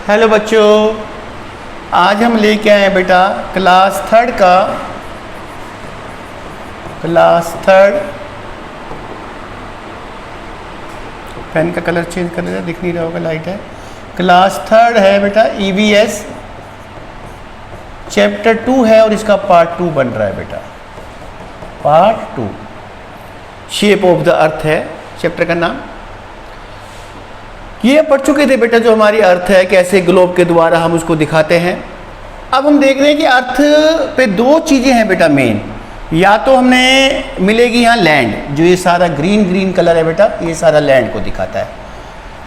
Hello बच्चों, आज हम लेके आए हैं बेटा क्लास थर्ड। पेन का कलर चेंज कर देना, दिख नहीं रहा होगा, लाइट है। क्लास थर्ड है बेटा EVS चैप्टर 2 है और इसका पार्ट 2 बन रहा है बेटा। Part 2 shape of the earth है चैप्टर का नाम। ये पढ़ चुके थे बेटा, जो हमारी अर्थ है कैसे ग्लोब के द्वारा हम उसको दिखाते हैं। अब हम देख रहे हैं कि अर्थ पे दो चीज़ें हैं बेटा मेन। या तो हमने मिलेगी यहाँ लैंड, जो ये सारा ग्रीन कलर है बेटा, ये सारा लैंड को दिखाता है।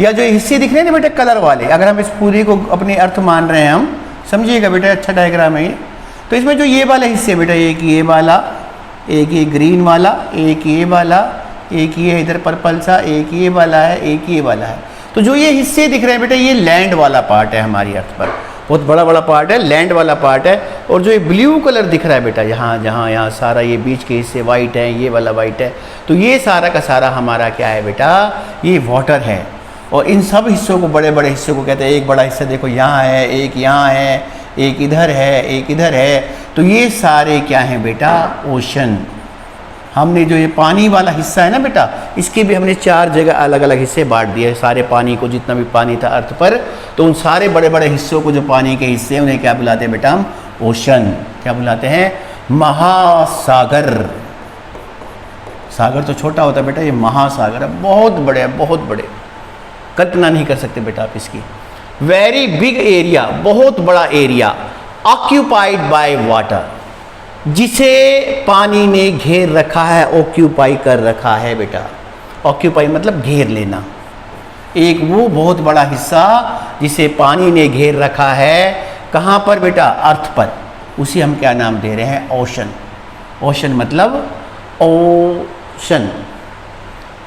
या जो हिस्से दिख रहे हैं ना बेटा कलर वाले, अगर हम इस पूरी को अपने अर्थ मान रहे हैं, हम समझिएगा बेटा, अच्छा डायग्राम है ये। तो इसमें जो ये वाले हिस्से बेटा, एक ये वाला, एक ये ग्रीन वाला, एक ये वाला, एक ये इधर पर्पल सा, एक ये वाला है, एक ये वाला है। तो जो ये हिस्से दिख रहे हैं बेटा, ये लैंड वाला पार्ट है हमारी अर्थ पर, बहुत बड़ा पार्ट है, लैंड वाला पार्ट है। और जो ये ब्लू कलर दिख रहा है बेटा, यहाँ सारा ये बीच के हिस्से वाइट है, ये वाला वाइट है, तो ये सारा का सारा हमारा क्या है बेटा, ये वाटर है। और इन सब हिस्सों को, बड़े बड़े हिस्सों को कहते हैं। एक बड़ा हिस्सा देखो यहाँ है, एक यहाँ है, एक इधर है, एक इधर है, तो ये सारे क्या हैं बेटा, ओशन। हमने जो ये पानी वाला हिस्सा है ना बेटा, इसके भी हमने 4 जगह अलग अलग हिस्से बांट दिए। सारे पानी को, जितना भी पानी था अर्थ पर, तो उन सारे बड़े बड़े हिस्सों को, जो पानी के हिस्से हैं, उन्हें क्या बुलाते हैं बेटा, हम ओशन। क्या बुलाते हैं, महासागर। सागर तो छोटा होता है बेटा, ये महासागर है, बहुत बड़े है, बहुत बड़े, कल्पना नहीं कर सकते बेटा आप इसकी। वेरी बिग एरिया, बहुत बड़ा एरिया, ऑक्यूपाइड बाय वाटर, जिसे पानी ने घेर रखा है, ऑक्यूपाई कर रखा है बेटा। ऑक्यूपाई मतलब घेर लेना। एक वो बहुत बड़ा हिस्सा जिसे पानी ने घेर रखा है, कहाँ पर बेटा, अर्थ पर, उसे हम क्या नाम दे रहे हैं, ओशन। ओशन मतलब ओशन।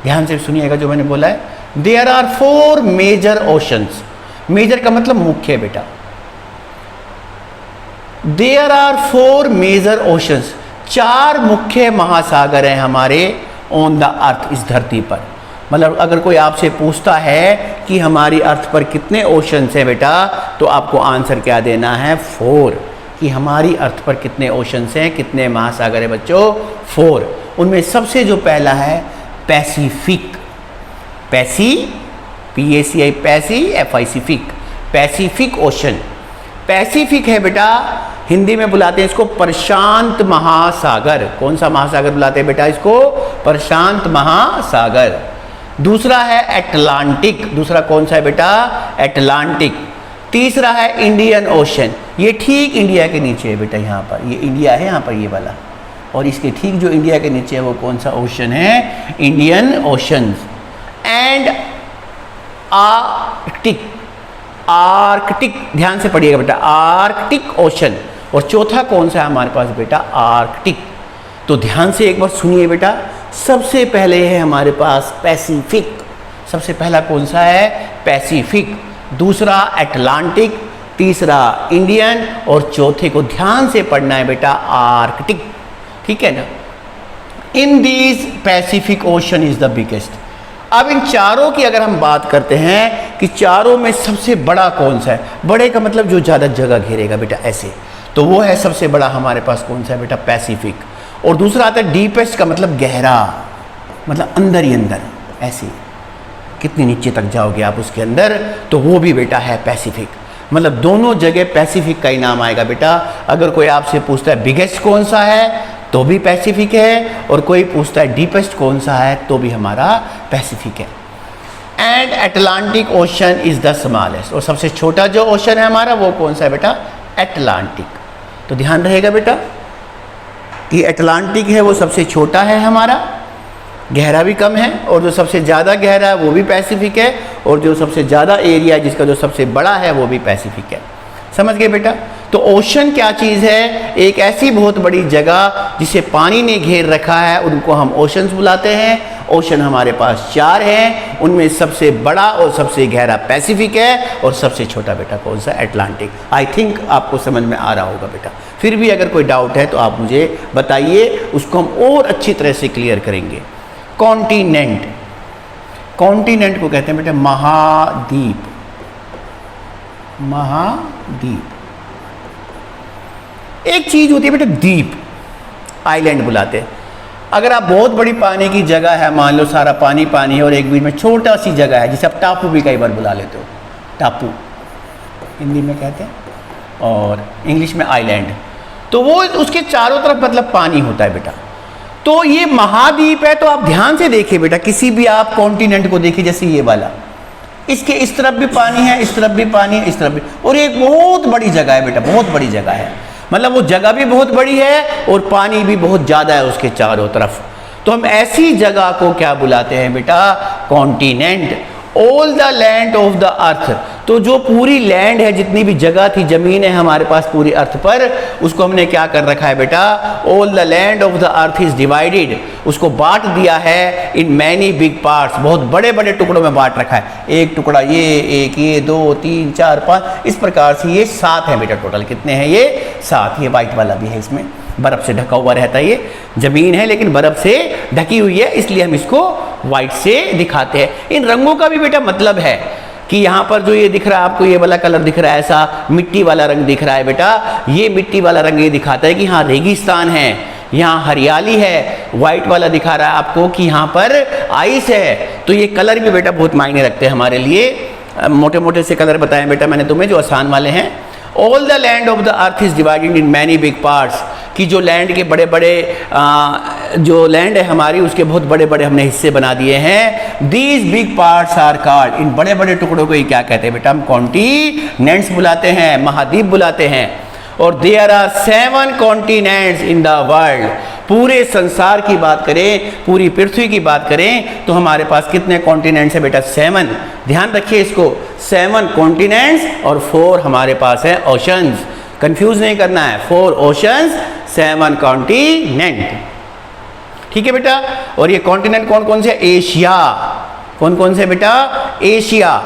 ध्यान से सुनिएगा जो मैंने बोला है। There are 4 major oceans. Major का मतलब मुख्य बेटा। देयर आर 4 मेजर ओशंस, 4 मुख्य महासागर हैं हमारे ऑन द अर्थ, इस धरती पर। मतलब अगर कोई आपसे पूछता है कि हमारी अर्थ पर कितने ओशंस हैं बेटा, तो आपको आंसर क्या देना है, 4। कि हमारी अर्थ पर कितने ओशंस हैं, कितने महासागर हैं बच्चों, 4। उनमें सबसे जो पहला है Pacific, PACI, Pacific ocean. Pacific है बेटा, हिंदी में बुलाते हैं इसको प्रशांत महासागर। कौन सा महासागर बुलाते हैं बेटा इसको, प्रशांत महासागर। दूसरा है एटलांटिक। दूसरा कौन सा है बेटा, एटलांटिक। तीसरा है इंडियन ओशन। ये ठीक इंडिया के नीचे है बेटा, यहाँ पर ये इंडिया है, यहाँ पर ये वाला, और इसके ठीक जो इंडिया के नीचे है वो कौन सा ओशन है, इंडियन ओशन। एंड आर्कटिक, ध्यान से पढ़िएगा बेटा, आर्कटिक ओशन। और चौथा कौन सा है हमारे पास बेटा, आर्कटिक। तो ध्यान से एक बार सुनिए बेटा। सबसे पहले है हमारे पास पैसिफिक। सबसे पहला कौन सा है, पैसिफिक। दूसरा एटलांटिक, तीसरा इंडियन, और चौथे को ध्यान से पढ़ना है बेटा, आर्कटिक। ठीक है ना। In these Pacific ocean is the biggest. अब इन चारों की अगर हम बात करते हैं कि चारों में सबसे बड़ा कौन सा है, बड़े का मतलब जो ज़्यादा जगह घेरेगा बेटा, ऐसे, तो वो है सबसे बड़ा हमारे पास कौन सा है बेटा, पैसिफिक। और दूसरा आता है डीपेस्ट का मतलब गहरा, मतलब अंदर ही अंदर, ऐसे कितने नीचे तक जाओगे आप उसके अंदर, तो वो भी बेटा है पैसिफिक। मतलब दोनों जगह पैसिफिक का ही नाम आएगा बेटा। अगर कोई आपसे पूछता है बिगेस्ट कौन सा है, तो भी पैसिफिक है, और कोई पूछता है डीपेस्ट कौन सा है, तो भी हमारा पैसिफिक है। And Atlantic ocean is the smallest. और सबसे छोटा जो ओशन है हमारा, वो कौन सा है बेटा, एटलांटिक। तो ध्यान रहेगा बेटा कि एटलांटिक है वो सबसे छोटा है हमारा, गहरा भी कम है, और जो सबसे ज़्यादा गहरा है वो भी पैसिफिक है, और जो सबसे ज़्यादा एरिया है जिसका जो सबसे बड़ा है वो भी पैसिफिक है। समझ गए बेटा। तो ओशन क्या चीज़ है, एक ऐसी बहुत बड़ी जगह जिसे पानी ने घेर रखा है, उनको हम ओशंस बुलाते हैं। ओशन हमारे पास 4 हैं, उनमें सबसे बड़ा और सबसे गहरा पैसिफिक है, और सबसे छोटा बेटा कौन सा, एटलांटिक। आई थिंक आपको समझ में आ रहा होगा बेटा। फिर भी अगर कोई डाउट है तो आप मुझे बताइए, उसको हम और अच्छी तरह से क्लियर करेंगे। कॉन्टिनेंट, कॉन्टिनेंट को कहते हैं बेटा महाद्वीप। महाद्वीप। एक चीज होती है बेटा द्वीप, आइलैंड बुलाते हैं। अगर आप बहुत बड़ी पानी की जगह है, मान लो सारा पानी पानी है और एक बीच में छोटा सी जगह है, जिसे आप टापू भी कई बार बुला लेते हो, टापू हिंदी में कहते हैं और इंग्लिश में आइलैंड, तो वो उसके चारों तरफ मतलब पानी होता है बेटा। तो ये महाद्वीप है। तो आप ध्यान से देखिए बेटा, किसी भी आप कॉन्टिनेंट को देखिए, जैसे ये वाला, इसके इस तरफ भी पानी है, इस तरफ भी पानी है, इस तरफ भी, और एक बहुत बड़ी जगह है बेटा, बहुत बड़ी जगह है, मतलब वो जगह भी बहुत बड़ी है और पानी भी बहुत ज़्यादा है उसके चारों तरफ। तो हम ऐसी जगह को क्या बुलाते हैं बेटा? Continent. All the land of the earth, तो जो पूरी लैंड है, जितनी भी जगह थी, जमीन है हमारे पास पूरी अर्थ पर, उसको हमने क्या कर रखा है बेटा? All the land of the earth is divided, उसको बांट दिया है इन मैनी बिग पार्ट्स, बहुत बड़े बड़े टुकड़ों में बांट रखा है। एक टुकड़ा ये, एक ये, 2 3 4 5, इस प्रकार से ये 7 है बेटा टोटल। कितने हैं ये? 7। ये वाइट वाला भी है, इसमें बर्फ से ढका हुआ रहता है, ये जमीन है लेकिन बर्फ से ढकी हुई है, इसलिए हम इसको व्हाइट से दिखाते हैं। इन रंगों का भी बेटा मतलब है कि यहाँ पर जो ये दिख रहा है आपको, ये वाला कलर दिख रहा है, ऐसा मिट्टी वाला रंग दिख रहा है बेटा, ये मिट्टी वाला रंग ये दिखाता है कि यहाँ रेगिस्तान है, यहाँ हरियाली है। व्हाइट वाला दिखा रहा है आपको कि यहाँ पर आइस है। तो ये कलर भी बेटा बहुत मायने रखते हैं हमारे लिए। मोटे मोटे से कलर बताएं बेटा मैंने तुम्हें, जो आसान वाले हैं। All the land of the earth is divided in many big parts, कि जो लैंड के बड़े बड़े जो लैंड है हमारी, उसके बहुत बड़े बड़े हमने हिस्से बना दिए हैं। These big parts are called, इन बड़े बड़े टुकड़ों को ये क्या कहते हैं बेटा? हम कॉन्टिनेंट्स बुलाते हैं, महाद्वीप बुलाते हैं। और there are 7 continents in the world, पूरे संसार की बात करें, पूरी पृथ्वी की बात करें तो हमारे पास कितने कॉन्टिनेंट्स है बेटा? 7। ध्यान रखिए इसको, 7 कॉन्टिनेंट्स और 4 हमारे पास है ओशंस। कंफ्यूज नहीं करना है, 4 ओशंस 7 कॉन्टिनेंट। ठीक है बेटा। और ये कॉन्टिनेंट कौन कौन से? एशिया। कौन कौन से बेटा? Asia,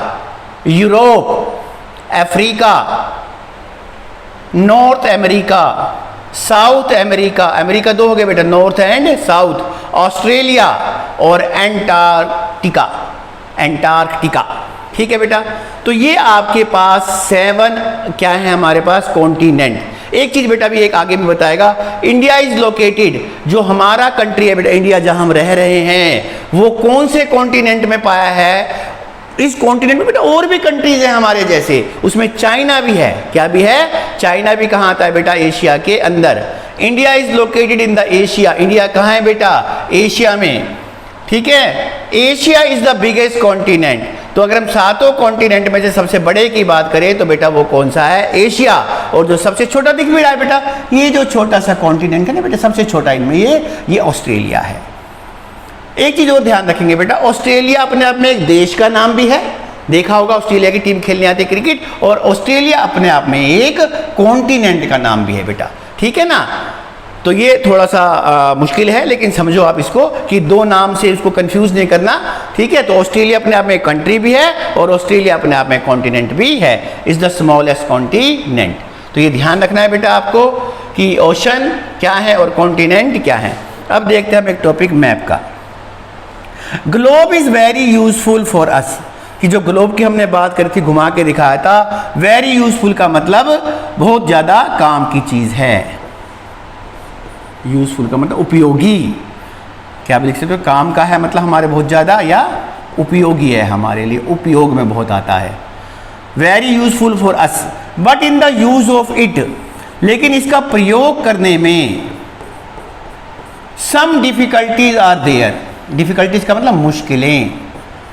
Europe, Africa, north America, south America, America 2 हो गए बेटा, नॉर्थ एंड साउथ, ऑस्ट्रेलिया और एंटार्क्टिका, एंटार्क्टिका। ठीक है बेटा। तो ये आपके पास 7 क्या है हमारे पास? कॉन्टिनेंट। एक चीज बेटा भी एक आगे भी बताएगा, इंडिया इज लोकेटेड, जो हमारा कंट्री है बेटा, इंडिया जहां हम रह रहे हैं, वो कौन से कॉन्टिनेंट में पाया है? इस कॉन्टिनेंट में बेटा और भी कंट्रीज हैं हमारे जैसे, उसमें चाइना भी है। क्या भी है? चाइना भी कहाँ आता है बेटा? एशिया के अंदर। India is located in the Asia, India कहाँ है बेटा? एशिया में। ठीक है। Asia is the biggest continent. तो अगर हम 7 कॉन्टिनेंट में से सबसे बड़े की बात करें तो बेटा वो कौन सा है? एशिया। और जो सबसे छोटा दिख भी रहा है बेटा, ये जो छोटा सा कॉन्टिनेंट है ना बेटा, सबसे छोटा इनमें ये ऑस्ट्रेलिया है। एक चीज और ध्यान रखेंगे बेटा, ऑस्ट्रेलिया अपने आप में एक देश का नाम भी है। देखा होगा ऑस्ट्रेलिया की टीम खेलने आती है क्रिकेट, और ऑस्ट्रेलिया अपने आप में एक कॉन्टिनेंट का नाम भी है बेटा। ठीक है ना। तो ये थोड़ा सा मुश्किल है, लेकिन समझो आप इसको कि 2 नाम से इसको कंफ्यूज नहीं करना। ठीक है। तो ऑस्ट्रेलिया अपने आप में एक कंट्री भी है और ऑस्ट्रेलिया अपने आप में कॉन्टिनेंट भी है। Is the smallest continent. तो ये ध्यान रखना है बेटा आपको कि ओशन क्या है और कॉन्टिनेंट क्या है। अब देखते हैं हम एक टॉपिक मैप का। Globe is very useful for अस, कि जो ग्लोब की हमने बात करी थी, घुमा के दिखाया था। वेरी यूजफुल का मतलब बहुत ज्यादा काम की चीज है। यूजफुल का मतलब उपयोगी। क्या आप लिख सकते हो? काम का है मतलब हमारे बहुत ज्यादा, या उपयोगी है हमारे लिए, उपयोग में बहुत आता है। Very useful for us but in the use of it, लेकिन इसका प्रयोग करने में some difficulties are there. Difficulties का मतलब मुश्किलें,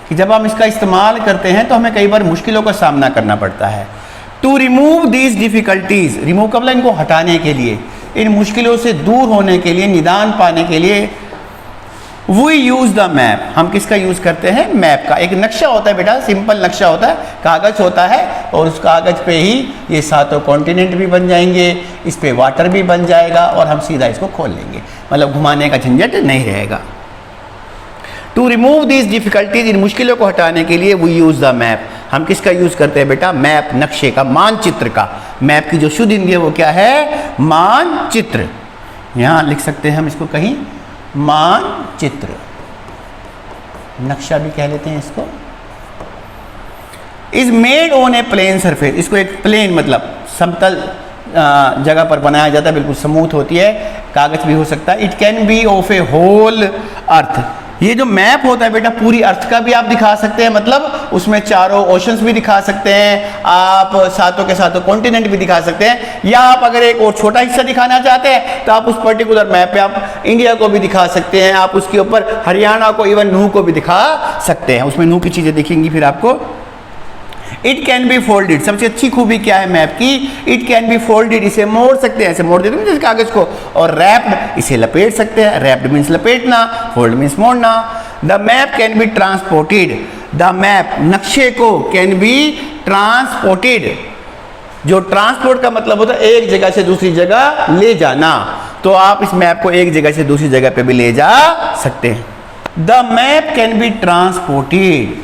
कि जब हम इसका इस्तेमाल करते हैं तो हमें कई बार मुश्किलों का सामना करना पड़ता है। To remove these difficulties, remove का मतलब इनको हटाने के लिए, इन मुश्किलों से दूर होने के लिए, निदान पाने के लिए, वी यूज द मैप, हम किसका यूज करते हैं? मैप का। एक नक्शा होता है बेटा, सिंपल नक्शा होता है, कागज होता है, और उस कागज पे ही ये 7 कॉन्टिनेंट भी बन जाएंगे, इस पे वाटर भी बन जाएगा, और हम सीधा इसको खोल लेंगे, मतलब घुमाने का झंझट नहीं रहेगा। टू रिमूव दीज डिफिकल्टीज, इन मुश्किलों को हटाने के लिए वी यूज द मैप, हम किसका यूज करते हैं बेटा? मैप, नक्शे का, मानचित्र का। मैप की जो शुद्ध हिंदी है वो क्या है? मानचित्र। यहां लिख सकते हैं हम इसको कहीं, मानचित्र, नक्शा भी कह लेते हैं इसको। Is made on a plane surface, इसको एक प्लेन मतलब समतल जगह पर बनाया जाता है, बिल्कुल स्मूथ होती है, कागज भी हो सकता है। It can be of a whole earth, ये जो मैप होता है बेटा पूरी अर्थ का भी आप दिखा सकते हैं, मतलब उसमें चारों ओशंस भी दिखा सकते हैं आप, सातों के सातों कॉन्टिनेंट भी दिखा सकते हैं, या आप अगर एक और छोटा हिस्सा दिखाना चाहते हैं तो आप उस पर्टिकुलर मैप पे आप इंडिया को भी दिखा सकते हैं, आप उसके ऊपर हरियाणा को, इवन नूह को भी दिखा सकते हैं, उसमें नूह की चीज़ें दिखेंगी फिर आपको। इट कैन बी फोल्डेड, सबसे अच्छी खूबी क्या है मैप की, इट कैन बी फोल्डेड, इसे मोड़ सकते हैं, ऐसे मोड़ देते हैं जैसे कागज को, और रैप्ड, इसे लपेट सकते हैं, रैप्ड मीन्स लपेटना, फोल्ड मीन्स मोड़ना। The map can be transported, the map नक्शे को कैन बी ट्रांसपोर्टेड, जो ट्रांसपोर्ट का मतलब होता है एक जगह से दूसरी जगह ले जाना, तो आप इस मैप को एक जगह से दूसरी जगह पे भी ले जा सकते हैं। The map can be transported,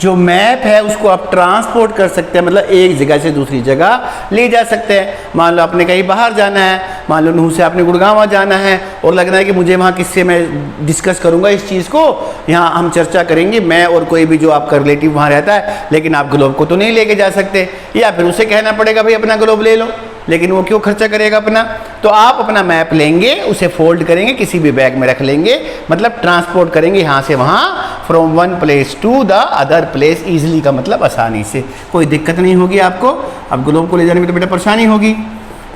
जो मैप है उसको आप ट्रांसपोर्ट कर सकते हैं, मतलब एक जगह से दूसरी जगह ले जा सकते हैं। मान लो आपने कहीं बाहर जाना है, मान लो नूह से आपने गुड़गांव जाना है और लगना है कि मुझे वहाँ किससे मैं डिस्कस करूँगा इस चीज़ को, यहाँ हम चर्चा करेंगे मैं और कोई भी जो आपका रिलेटिव वहाँ रहता है, लेकिन आप ग्लोब को तो नहीं लेके जा सकते, या फिर उसे कहना पड़ेगा भाई अपना ग्लोब ले लो, लेकिन वो क्यों खर्चा करेगा अपना, तो आप अपना मैप लेंगे, उसे फोल्ड करेंगे, किसी भी बैग में रख लेंगे, मतलब ट्रांसपोर्ट करेंगे यहाँ से वहाँ, from one place to the other place easily का मतलब आसानी से, कोई दिक्कत नहीं होगी आपको। अब ग्लोब को ले जाने में तो बेटा परेशानी होगी,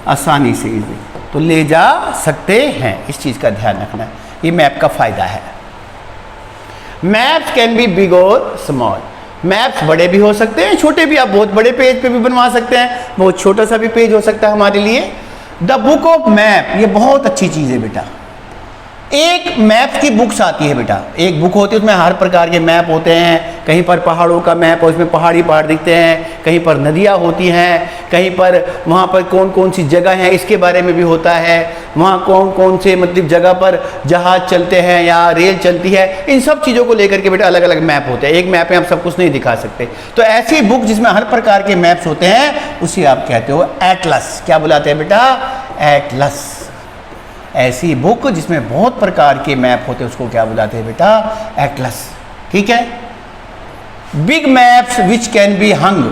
आसानी से ईजिली तो ले जा सकते हैं, इस चीज़ का ध्यान रखना है, ये मैप का फायदा है। मैप्स कैन बी बिग और स्मॉल, मैप्स बड़े भी हो सकते हैं, छोटे भी, आप बहुत बड़े पेज पे भी बनवा सकते हैं, बहुत छोटा सा भी पेज हो सकता है हमारे लिए। द बुक ऑफ मैप, ये बहुत अच्छी चीज़ है बेटा, एक मैप की बुक्स आती है बेटा, एक बुक होती है उसमें हर प्रकार के मैप होते हैं, कहीं पर पहाड़ों का मैप और उसमें पहाड़ी पहाड़ दिखते हैं, कहीं पर नदियाँ होती हैं, कहीं पर वहाँ पर कौन कौन सी जगह है इसके बारे में भी होता है, वहाँ कौन कौन से मतलब जगह पर जहाज चलते हैं या रेल चलती है, इन सब चीज़ों को लेकर के बेटा अलग अलग मैप होते हैं, एक मैप में आप सब कुछ नहीं दिखा सकते। तो ऐसी बुक जिसमें हर प्रकार के मैप्स होते हैं उसे आप कहते हो एटलस, क्या बुलाते हैं बेटा, एटलस। ऐसी बुक जिसमें बहुत प्रकार के मैप होते हैं उसको क्या बुलाते हैं बेटा, एटलस, ठीक है। Big maps which can be hung,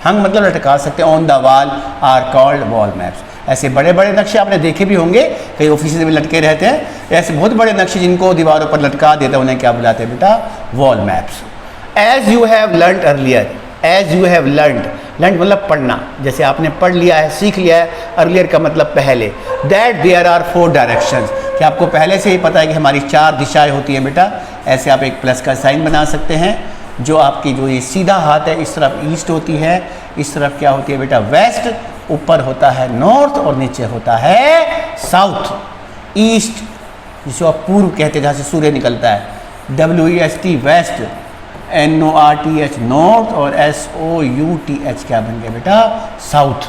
hung मतलब लटका सकते हैं, on the wall are called wall maps. ऐसे बड़े बड़े नक्शे आपने देखे भी होंगे, कई ऑफिस में लटके रहते हैं, ऐसे बहुत बड़े नक्शे जिनको दीवारों पर लटका देते हैं उन्हें क्या बुलाते हैं बेटा, wall maps. As you have learned earlier, as you have learned, learn मतलब पढ़ना, जैसे आपने पढ़ लिया है, सीख लिया है, अर्लियर का मतलब पहले, दैट देयर आर 4 डायरेक्शंस, कि आपको पहले से ही पता है कि हमारी 4 दिशाएं होती हैं बेटा। ऐसे आप एक प्लस का साइन बना सकते हैं, जो आपकी जो ये सीधा हाथ है इस तरफ ईस्ट होती है, इस तरफ क्या होती है बेटा वेस्ट, ऊपर होता है नॉर्थ और नीचे होता है साउथ। ईस्ट जिसे आप पूर्व कहते हैं जहाँ से सूर्य निकलता है, WEST वेस्ट, NORTH नॉर्थ और SOUTH क्या बन गया बेटा, साउथ।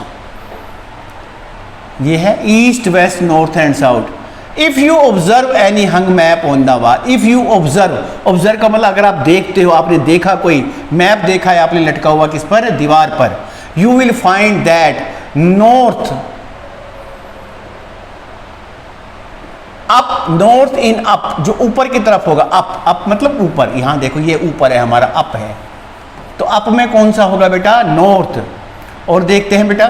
ये है east west north and south. If you observe any hung map on the wall, if you observe, observe का मतलब अगर आप देखते हो, आपने देखा कोई मैप देखा है आपने लटका हुआ किस पर, दीवार पर, you will find that north up, north in up, जो ऊपर की तरफ होगा, अप, अप मतलब ऊपर, यहां देखो ये ऊपर है हमारा, अप है, तो अप में कौन सा होगा बेटा, नॉर्थ। और देखते हैं बेटा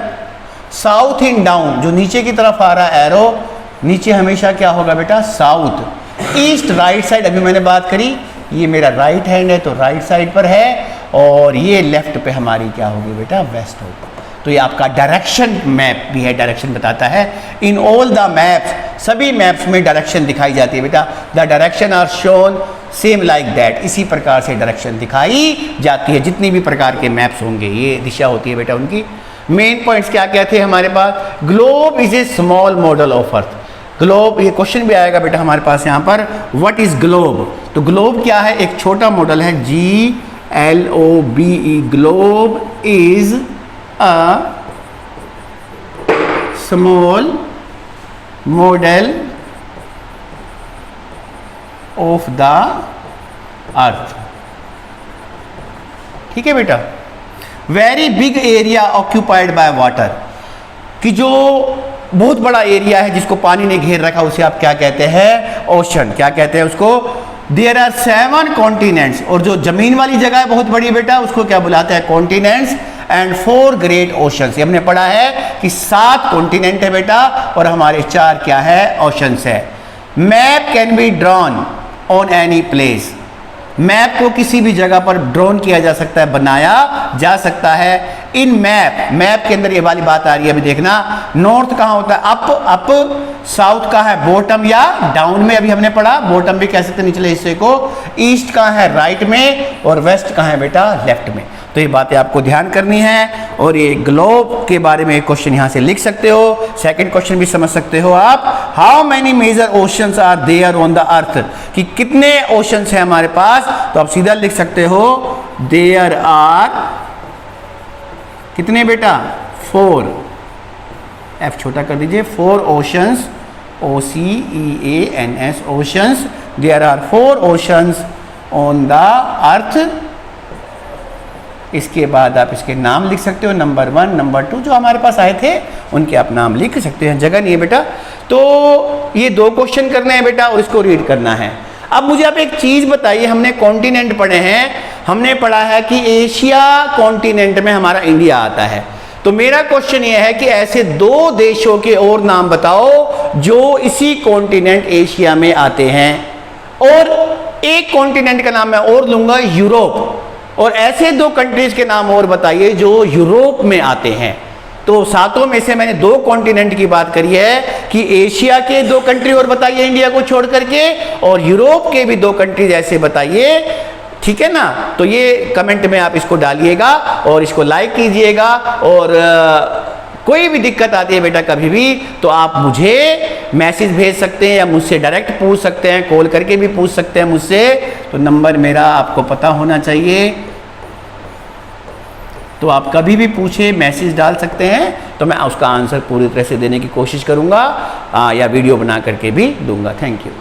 साउथ इन डाउन, जो नीचे की तरफ आ रहा है एरो, नीचे हमेशा क्या होगा बेटा, साउथ। ईस्ट राइट साइड, अभी मैंने बात करी, ये मेरा राइट हैंड है तो राइट साइड पर है, और ये लेफ्ट पे हमारी क्या होगी बेटा, वेस्ट होगी। तो ये आपका डायरेक्शन मैप भी है, डायरेक्शन बताता है। इन ऑल द मैप्स, सभी मैप्स में डायरेक्शन दिखाई जाती है बेटा, the direction are shown same like that, इसी प्रकार से डायरेक्शन दिखाई जाती है, जितनी भी प्रकार के मैप्स होंगे ये दिशा होती है बेटा उनकी। मेन पॉइंट्स क्या क्या थे हमारे पास, globe is a small model of earth, globe, ये क्वेश्चन भी आएगा बेटा हमारे पास यहाँ पर, व्हाट इज ग्लोब, तो ग्लोब क्या है, एक छोटा मॉडल है, GLOBE, globe is a small model of the earth, ठीक है बेटा। Very big area occupied by water, कि जो बहुत बड़ा एरिया है जिसको पानी ने घेर रखा उसे आप क्या कहते हैं, ओशन, क्या कहते हैं उसको, देयर आर 7 कॉन्टिनेंट्स, और जो जमीन वाली जगह है बहुत बड़ी बेटा उसको क्या बुलाते हैं, कॉन्टिनेंट्स, एंड 4 ग्रेट ओशंस। ये हमने पढ़ा है कि 7 कॉन्टिनेंट है बेटा और हमारे 4 क्या है, ओशंस है। Map can be drawn on any place, map को किसी भी जगह पर ड्रॉन किया जा सकता है, बनाया जा सकता है। इन मैप के अंदर ये वाली बात आ रही है, अभी देखना, नॉर्थ कहाँ होता है, अप, साउथ का है बॉटम या डाउन में, अभी हमने पढ़ा बॉटम भी कह सकते हैं निचले हिस्से को, ईस्ट कहाँ है, राइट में, और वेस्ट कहाँ है बेटा, लेफ्ट में। तो ये बातें आपको ध्यान करनी है। और ये ग्लोब के बारे में एक क्वेश्चन यहाँ से लिख सकते हो, सेकंड क्वेश्चन भी समझ सकते हो आप, how many major oceans are there on the earth, कि कितने ओशंस हैं हमारे पास, तो आप सीधा लिख सकते हो देयर आर, कितने बेटा, 4, एफ छोटा कर दीजिए, 4 oceans, OCEANS oceans, there are 4 oceans on the earth. इसके बाद आप इसके नाम लिख सकते हो, नंबर 1, नंबर 2 जो हमारे पास आए थे उनके आप नाम लिख सकते हैं, जगह नहीं है बेटा। तो ये 2 क्वेश्चन करने हैं बेटा और इसको रीड करना है। अब मुझे आप एक चीज बताइए, हमने कॉन्टिनेंट पढ़े हैं, हमने पढ़ा है कि एशिया कॉन्टिनेंट में हमारा इंडिया आता है, तो मेरा क्वेश्चन ये है कि ऐसे 2 देशों के और नाम बताओ जो इसी कॉन्टिनेंट एशिया में आते हैं, और एक कॉन्टिनेंट का नाम मैं और लूंगा यूरोप, और ऐसे 2 कंट्रीज के नाम और बताइए जो यूरोप में आते हैं। तो 7 में से मैंने 2 कॉन्टिनेंट की बात करी है कि एशिया के 2 कंट्री और बताइए इंडिया को छोड़ करके, और यूरोप के भी 2 कंट्रीज ऐसे बताइए, ठीक है ना। तो ये कमेंट में आप इसको डालिएगा और इसको लाइक कीजिएगा, और कोई भी दिक्कत आती है बेटा कभी भी तो आप मुझे मैसेज भेज सकते हैं या मुझसे डायरेक्ट पूछ सकते हैं, कॉल करके भी पूछ सकते हैं मुझसे। तो नंबर मेरा आपको पता होना चाहिए, तो आप कभी भी पूछे, मैसेज डाल सकते हैं, तो मैं उसका आंसर पूरी तरह से देने की कोशिश करूंगा, या वीडियो बना करके भी दूंगा। Thank you.